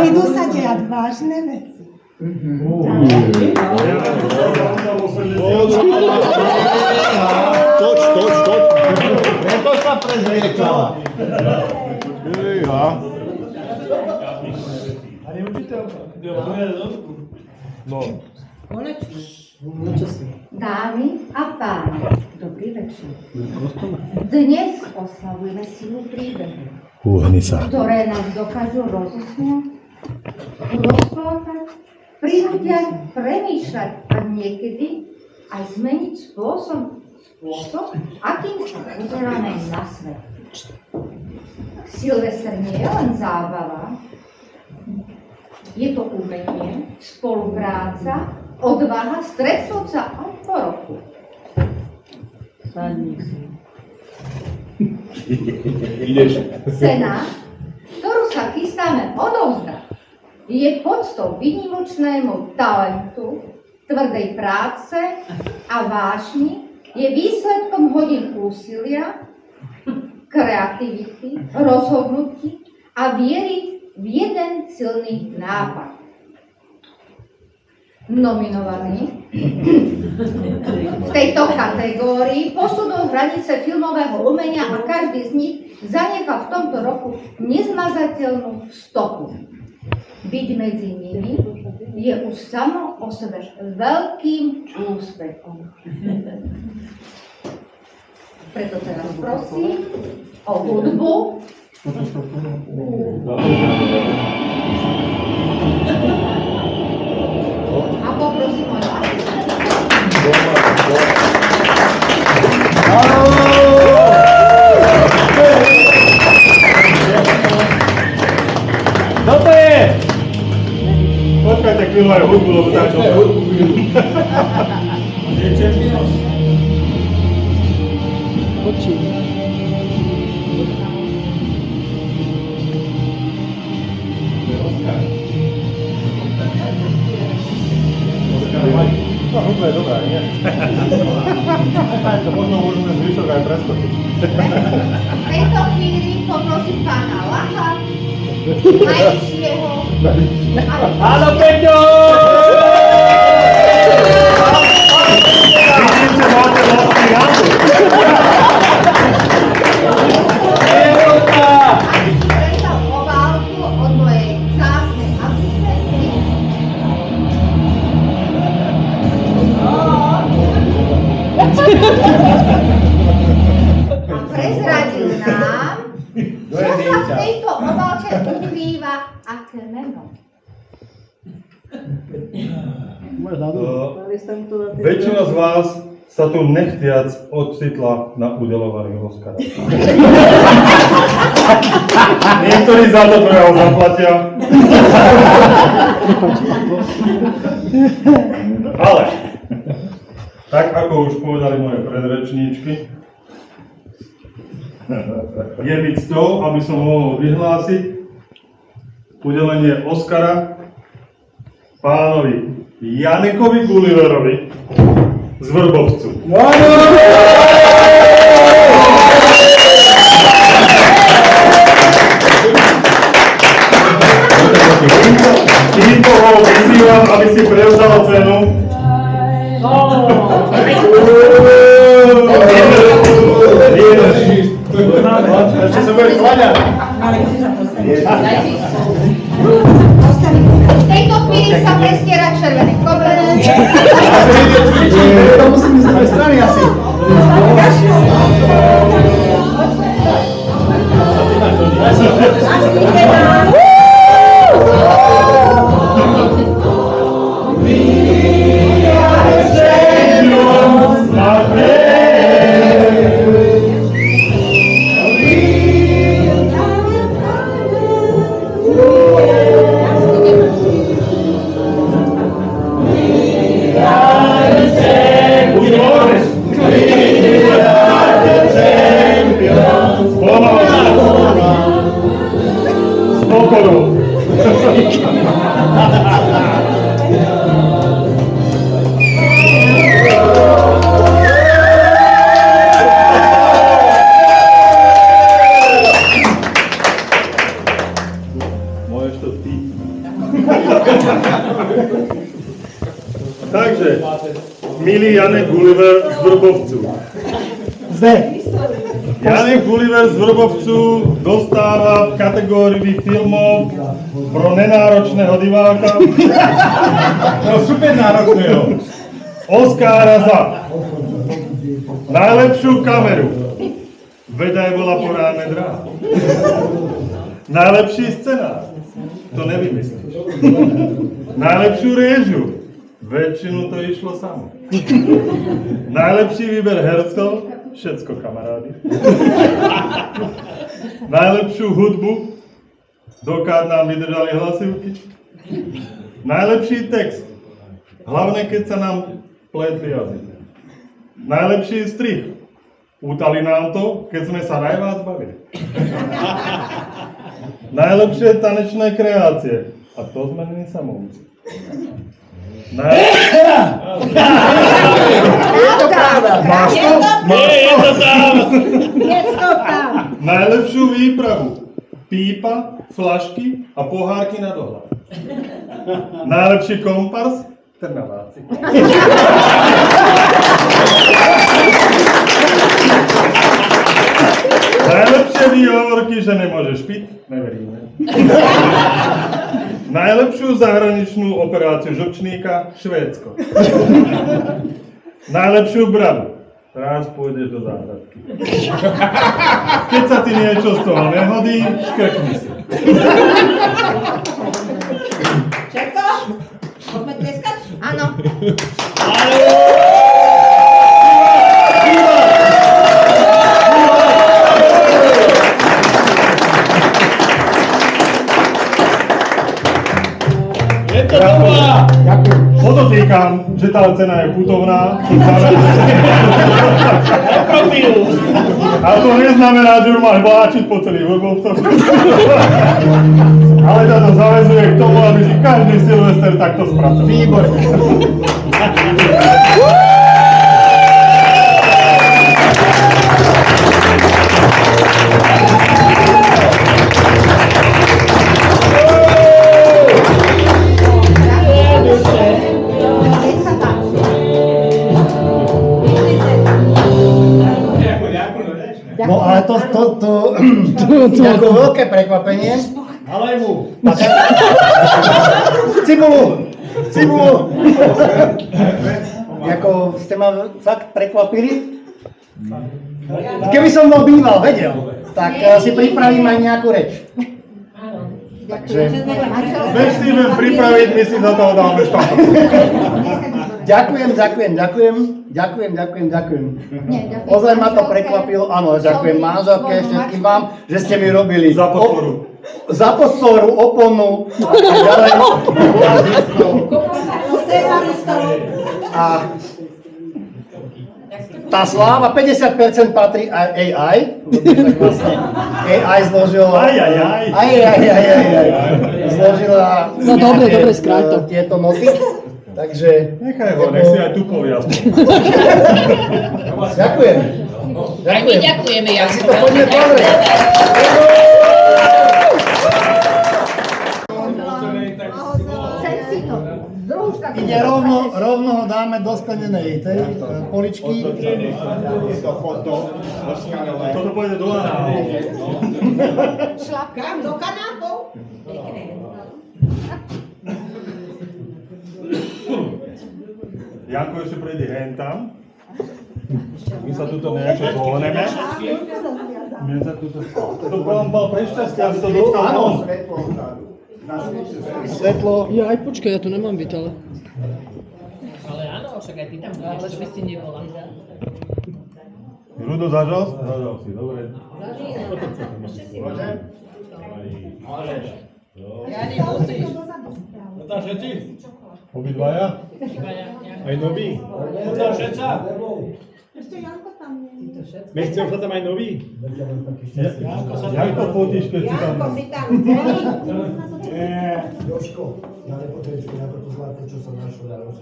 idú sa diať vážne veci. Toč. Preto sa prezriekala. No. Dámy a páni, dobrý večer. Dnes oslavujeme silu príbehu, ktoré nás dokážu rozosmiať, rozplakať, prinútia premýšľať a niekedy aj zmeniť spôsob, akým sa pozeráme na svet. Silvester nie je len zábava, je to umenie, spolupráca, odvaha, stretnúť sa aj po roku. Cena, ktorú sa chystáme odovzdať, je poctou výnimočnému talentu, tvrdej práce a vášni, je výsledkom hodín úsilia, kreativity, rozhodnutí a viery v jeden silný nápad. Nominovaní v tejto kategórii posunú hranice filmového umenia a každý z nich zanechá v tomto roku nezmazateľnú stopu. Byť medzi nimi je už samo o sebe veľkým úspechom. Preto teraz prosím o hudbu. A poprosím o Kto to je? Počkajte chvíľu aj hudbu, lebo tak to... No, hudba je dobrá, nie? To možno môžeme zvyšok aj preskočiť. V tejto chvíli poprosím pána Lacha, najvyššieho. Áno, Peťo! Vidím, že máte vlastný názor. Prestal obálku od mojej vzácnej asistentky. A prezradil nám, čo sa v tejto obálke ukrýva, aké meno. Väčšina z vás sa tu nechtiac ocitla na udeľovaní Oscara. Niektorí za to trojaho zaplatia. Ale, tak ako už povedali moje predrečníčky, je mi cťou, aby som mohol vyhlásiť udelenie Oscara pánovi Janekovi Gulliverovi z Vrbovcu. Týmto ho vyzývam, aby si prevzal cenu. Ešte sa bude kláňať. V tejto chvíli sa prestiera červený koberec. To musím ísť z druhej strany asi. Takže, milý Janek Gulliver z Vrbovcu. Zde. Janek Gulliver z Vrbovcu dostáva v kategórii filmov pro nenáročného diváka No super náročného. Oscara za najlepšiu kameru. Vedaj bola porádne dráha. Najlepší scenár. To nevymyslíš. Najlepšiu réžiu. Väčšinu to išlo samo. Najlepší výber hercov. Všetko kamarádi. Najlepšiu hudbu. Dokáď nám vydržali hlasivky. Najlepší text. Hlavne keď sa nám pletli jazyky. Najlepší strih. Utali nám to, keď sme sa najviac bavili. Najlepšie tanečné kreácie. A to sme my samouci. Máš to? Najlepšiu výpravu. Pípa, flašky a pohárky na dohľad. Najlepší kompars. Trnaváci. Najlepšie výhovorky, že nemôžeš piť, neveríme. Najlepšiu zahraničnú operáciu žlčníka, Švédsko. Najlepšiu bradu. Raz pôjdeš do záhradky. Keď sa ti niečo z toho nehodí, škrkni si. Všetko? Poďme tleskať? Áno. Je to dobrá. Podotýkam, že tá cena je putovná. A to neznamená, že ju máš vláčiť po celých Vrbovcoch. Ale ťa to zaväzuje k tomu, aby si každý Silvester takto spracoval. Výborne. No ale to ako veľké prekvapenie. Halaj mu. Cibulu. Ako ste ma fakt prekvapili. Keby som bol býval, vedel, tak si pripravím aj nejakú reč. Takže Bež si len pripraviť, my si za toho dáme štátu. ďakujem. Ozaj ma to prekvapilo, áno, ďakujem manželke, všetkým vám, že ste mi robili Za podporu. Za podporu, oponu a tak ďalej. A tá sláva 50% patrí aj AI, tak vlastne AI zložila... Zložila... No dobre, skráť to. Tieto noty, takže... Nechaj ho, nech si aj tu povie aspoň. Ďakujem. Aj my ďakujeme, Si Janko. to poďme pozrieť. Chcem si to. Druhúčka. Ide rovno ho dáme do sklenenej tej poličky. Toto pôjde do análu. Šlapkám do kanálov. Janko ešte prejde hen tam. My sa tuto nejako dohodneme. My sa tuto... To vám mal prešťastie, aby to dostal Áno. von. Svetlo. Ja aj počkaj, ja tu nemám byť, ale... Ale áno, však aj ty tam budeš, čo by si nebola. Rudo, zažal? Zažal si, dobre. Ja nemusíš. No tam všetci. Obidvaja? Aj nový. No tam všetca. My chceme sa tam aj nový. Jak to fotíš, keď si tam... Jožko, ja nepotrebujem na toto zlato, čo som našiel.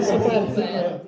Super.